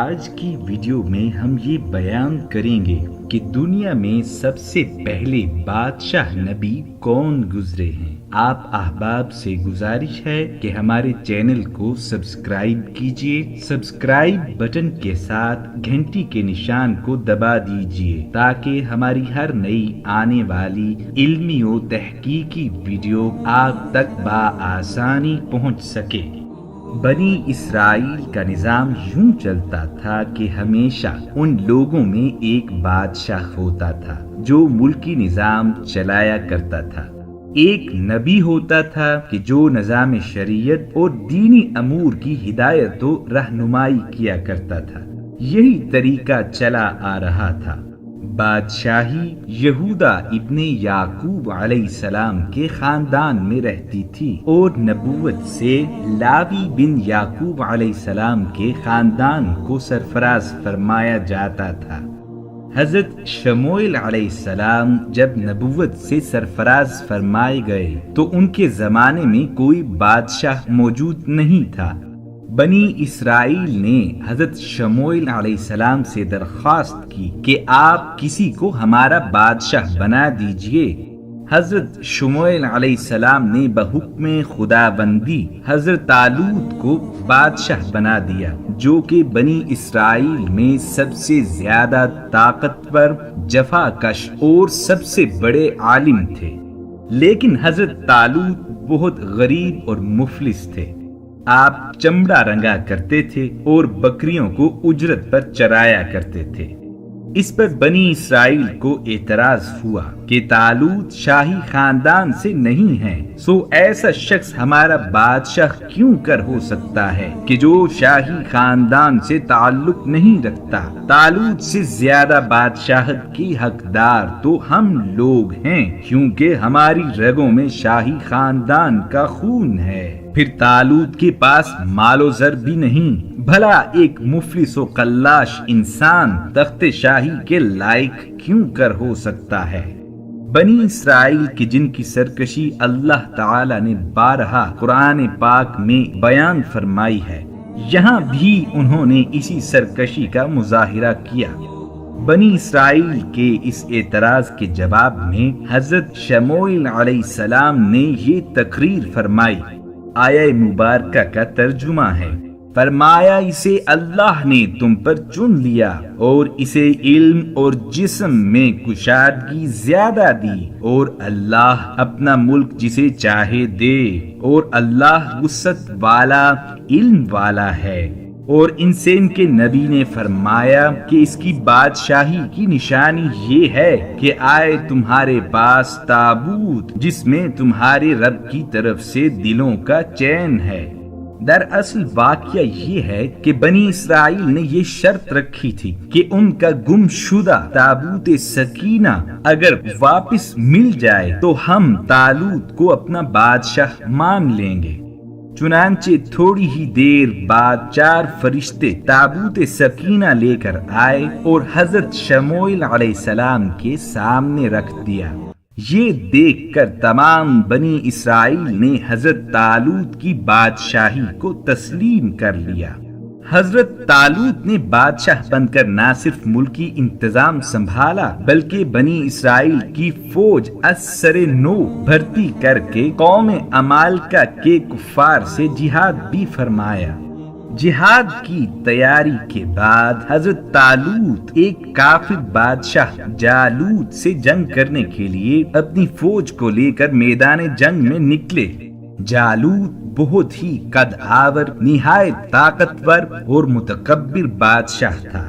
آج کی ویڈیو میں ہم یہ بیان کریں گے کہ دنیا میں سب سے پہلے بادشاہ نبی کون گزرے ہیں۔ آپ احباب سے گزارش ہے کہ ہمارے چینل کو سبسکرائب کیجئے، سبسکرائب بٹن کے ساتھ گھنٹی کے نشان کو دبا دیجئے تاکہ ہماری ہر نئی آنے والی علمی و تحقیقی ویڈیو آپ تک بآسانی پہنچ سکے۔ بنی اسرائیل کا نظام یوں چلتا تھا کہ ہمیشہ ان لوگوں میں ایک بادشاہ ہوتا تھا جو ملکی نظام چلایا کرتا تھا۔ ایک نبی ہوتا تھا کہ جو نظام شریعت اور دینی امور کی ہدایت و رہنمائی کیا کرتا تھا۔ یہی طریقہ چلا آ رہا تھا۔ بادشاہی یہودا ابن یعقوب علیہ السلام کے خاندان میں رہتی تھی اور نبوت سے لاوی بن یعقوب علیہ السلام کے خاندان کو سرفراز فرمایا جاتا تھا۔ حضرت شموئیل علیہ السلام جب نبوت سے سرفراز فرمائے گئے تو ان کے زمانے میں کوئی بادشاہ موجود نہیں تھا۔ بنی اسرائیل نے حضرت شموئیل علیہ السلام سے درخواست کی کہ آپ کسی کو ہمارا بادشاہ بنا دیجئے۔ حضرت شموئیل علیہ السلام نے بحکم خداوندی حضرت طالوت کو بادشاہ بنا دیا، جو کہ بنی اسرائیل میں سب سے زیادہ طاقتور، جفاکش اور سب سے بڑے عالم تھے۔ لیکن حضرت طالوت بہت غریب اور مفلس تھے۔ آپ چمڑا رنگا کرتے تھے اور بکریوں کو اجرت پر چرایا کرتے تھے۔ اس پر بنی اسرائیل کو اعتراض ہوا کہ طالوت شاہی خاندان سے نہیں ہے، سو ایسا شخص ہمارا بادشاہ کیوں کر ہو سکتا ہے کہ جو شاہی خاندان سے تعلق نہیں رکھتا؟ طالوت سے زیادہ بادشاہت کی حقدار تو ہم لوگ ہیں، کیونکہ ہماری رگوں میں شاہی خاندان کا خون ہے۔ پھر طالوت کے پاس مال و زر بھی نہیں، بھلا ایک مفلس و قلاش انسان تخت شاہی کے لائق کیوں کر ہو سکتا ہے؟ بنی اسرائیل کی جن کی سرکشی اللہ تعالی نے بارہا قرآن پاک میں بیان فرمائی ہے، یہاں بھی انہوں نے اسی سرکشی کا مظاہرہ کیا۔ بنی اسرائیل کے اس اعتراض کے جواب میں حضرت شموئیل علیہ السلام نے یہ تقریر فرمائی۔ آیہ مبارکہ کا ترجمہ ہے، فرمایا اسے اللہ نے تم پر چن لیا اور اسے علم اور جسم میں کشادگی زیادہ دی، اور اللہ اپنا ملک جسے چاہے دے، اور اللہ وسعت والا علم والا ہے۔ اور ان سے ان کے نبی نے فرمایا کہ اس کی بادشاہی کی نشانی یہ ہے کہ آئے تمہارے پاس تابوت جس میں تمہارے رب کی طرف سے دلوں کا چین ہے۔ دراصل واقعہ یہ ہے کہ بنی اسرائیل نے یہ شرط رکھی تھی کہ ان کا گم شدہ تابوت سکینہ اگر واپس مل جائے تو ہم طالوت کو اپنا بادشاہ مان لیں گے۔ چنانچہ تھوڑی ہی دیر بعد 4 فرشتے تابوت سکینہ لے کر آئے اور حضرت شموئیل علیہ السلام کے سامنے رکھ دیا۔ یہ دیکھ کر تمام بنی اسرائیل نے حضرت طالوت کی بادشاہی کو تسلیم کر لیا۔ حضرت طالوت نے بادشاہ بن کر نہ صرف ملکی انتظام سنبھالا بلکہ بنی اسرائیل کی فوج از نو بھرتی کر کے قوم عمالقہ کے کفار سے جہاد بھی فرمایا۔ جہاد کی تیاری کے بعد حضرت طالوت ایک کافر بادشاہ جالوت سے جنگ کرنے کے لیے اپنی فوج کو لے کر میدان جنگ میں نکلے۔ جالوت بہت ہی قد آور، نہایت طاقتور اور متکبر بادشاہ تھا۔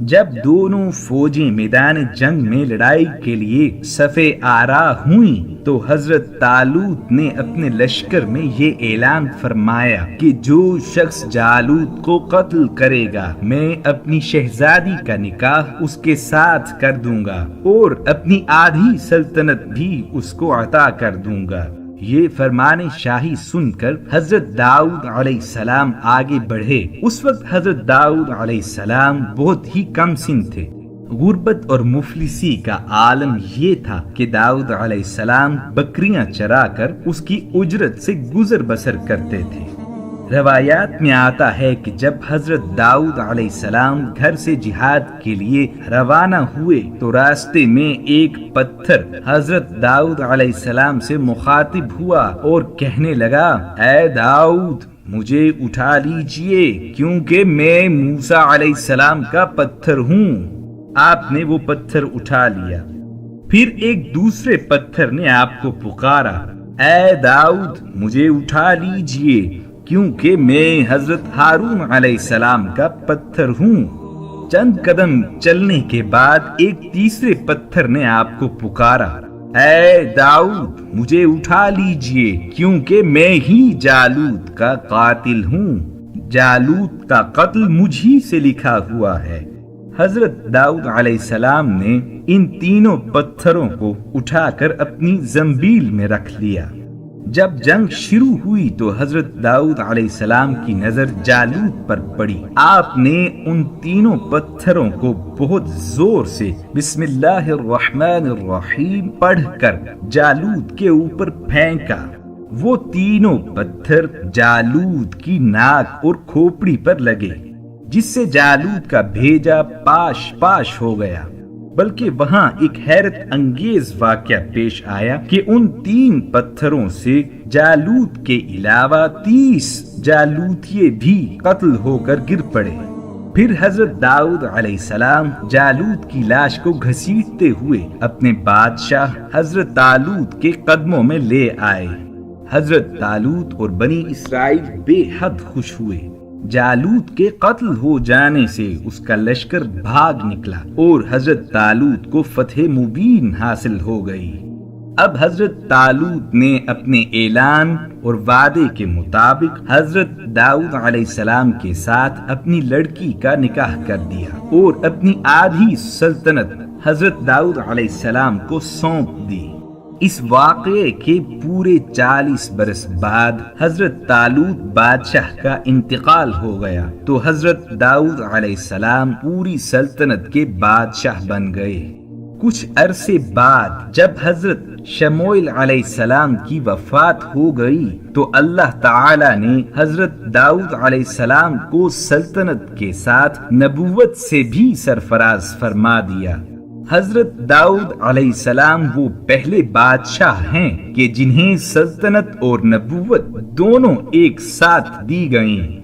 جب دونوں فوجیں میدان جنگ میں لڑائی کے لیے صف آرا ہوئیں تو حضرت طالوت نے اپنے لشکر میں یہ اعلان فرمایا کہ جو شخص جالوت کو قتل کرے گا میں اپنی شہزادی کا نکاح اس کے ساتھ کر دوں گا اور اپنی آدھی سلطنت بھی اس کو عطا کر دوں گا۔ یہ فرمان شاہی سن کر حضرت داؤد علیہ السلام آگے بڑھے۔ اس وقت حضرت داؤد علیہ السلام بہت ہی کم سن تھے۔ غربت اور مفلسی کا عالم یہ تھا کہ داؤد علیہ السلام بکریاں چرا کر اس کی اجرت سے گزر بسر کرتے تھے۔ روایات میں آتا ہے کہ جب حضرت داؤد علیہ السلام گھر سے جہاد کے لیے روانہ ہوئے تو راستے میں ایک پتھر حضرت داؤد علیہ السلام سے مخاطب ہوا اور کہنے لگا، اے داؤد مجھے اٹھا لیجئے کیونکہ میں موسیٰ علیہ السلام کا پتھر ہوں۔ آپ نے وہ پتھر اٹھا لیا۔ پھر ایک دوسرے پتھر نے آپ کو پکارا، اے داؤد مجھے اٹھا لیجئے کیونکہ میں حضرت ہارون علیہ السلام کا پتھر ہوں۔ چند قدم چلنے کے بعد ایک تیسرے پتھر نے آپ کو پکارا، اے داؤد مجھے اٹھا لیجئے کیونکہ میں ہی جالوت کا قاتل ہوں، جالوت کا قتل مجھی سے لکھا ہوا ہے۔ حضرت داؤد علیہ السلام نے ان تینوں پتھروں کو اٹھا کر اپنی زنبیل میں رکھ لیا۔ جب جنگ شروع ہوئی تو حضرت داؤد علیہ السلام کی نظر جالوت پر پڑی۔ آپ نے ان تینوں پتھروں کو بہت زور سے بسم اللہ الرحمن الرحیم پڑھ کر جالوت کے اوپر پھینکا۔ وہ تینوں پتھر جالوت کی ناک اور کھوپڑی پر لگے، جس سے جالوت کا بھیجا پاش پاش ہو گیا۔ بلکہ وہاں ایک حیرت انگیز واقعہ پیش آیا کہ ان تین پتھروں سے جالوت کے علاوہ 30 جالوتیے بھی قتل ہو کر گر پڑے۔ پھر حضرت داؤد علیہ السلام جالوت کی لاش کو گھسیٹتے ہوئے اپنے بادشاہ حضرت طالوت کے قدموں میں لے آئے۔ حضرت طالوت اور بنی اسرائیل بے حد خوش ہوئے۔ جالوت کے قتل ہو جانے سے اس کا لشکر بھاگ نکلا اور حضرت طالوت کو فتح مبین حاصل ہو گئی۔ اب حضرت طالوت نے اپنے اعلان اور وعدے کے مطابق حضرت داؤد علیہ السلام کے ساتھ اپنی لڑکی کا نکاح کر دیا اور اپنی آدھی سلطنت حضرت داؤد علیہ السلام کو سونپ دی۔ اس واقعے کے پورے 40 برس بعد حضرت طالوت بادشاہ کا انتقال ہو گیا تو حضرت داؤد علیہ السلام پوری سلطنت کے بادشاہ بن گئے۔ کچھ عرصے بعد جب حضرت شموئیل علیہ السلام کی وفات ہو گئی تو اللہ تعالی نے حضرت داؤد علیہ السلام کو سلطنت کے ساتھ نبوت سے بھی سرفراز فرما دیا۔ حضرت داؤد علیہ السلام وہ پہلے بادشاہ ہیں کہ جنہیں سلطنت اور نبوت دونوں ایک ساتھ دی گئیں۔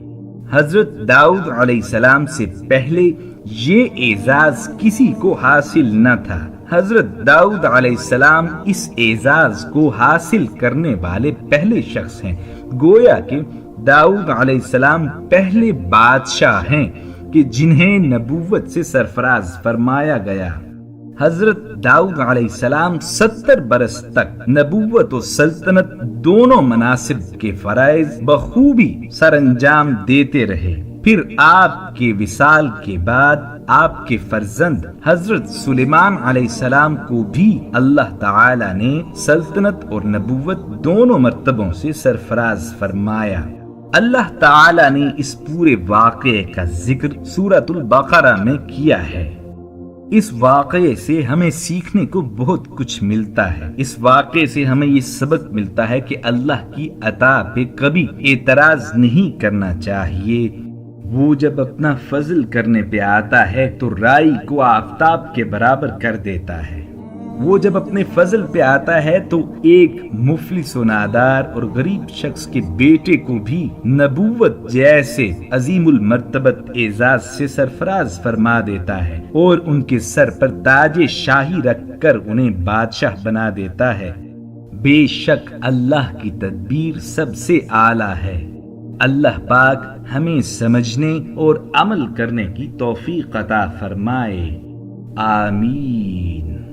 حضرت داؤد علیہ السلام سے پہلے یہ اعزاز کسی کو حاصل نہ تھا۔ حضرت داؤد علیہ السلام اس اعزاز کو حاصل کرنے والے پہلے شخص ہیں۔ گویا کہ داؤد علیہ السلام پہلے بادشاہ ہیں کہ جنہیں نبوت سے سرفراز فرمایا گیا۔ حضرت داؤد علیہ السلام 70 برس تک نبوت و سلطنت دونوں مناصب کے فرائض بخوبی سر انجام دیتے رہے۔ پھر آپ کے وصال کے بعد آپ کے فرزند حضرت سلیمان علیہ السلام کو بھی اللہ تعالی نے سلطنت اور نبوت دونوں مرتبوں سے سرفراز فرمایا۔ اللہ تعالی نے اس پورے واقعے کا ذکر سورۃ البقرہ میں کیا ہے۔ اس واقعے سے ہمیں سیکھنے کو بہت کچھ ملتا ہے۔ اس واقعے سے ہمیں یہ سبق ملتا ہے کہ اللہ کی عطا پہ کبھی اعتراض نہیں کرنا چاہیے۔ وہ جب اپنا فضل کرنے پہ آتا ہے تو رائی کو آفتاب کے برابر کر دیتا ہے۔ وہ جب اپنے فضل پہ آتا ہے تو ایک مفلس و نادار اور غریب شخص کے بیٹے کو بھی نبوت جیسے عظیم المرتبت اعزاز سے سرفراز فرما دیتا ہے اور ان کے سر پر تاج شاہی رکھ کر انہیں بادشاہ بنا دیتا ہے۔ بے شک اللہ کی تدبیر سب سے اعلیٰ ہے۔ اللہ پاک ہمیں سمجھنے اور عمل کرنے کی توفیق عطا فرمائے۔ آمین۔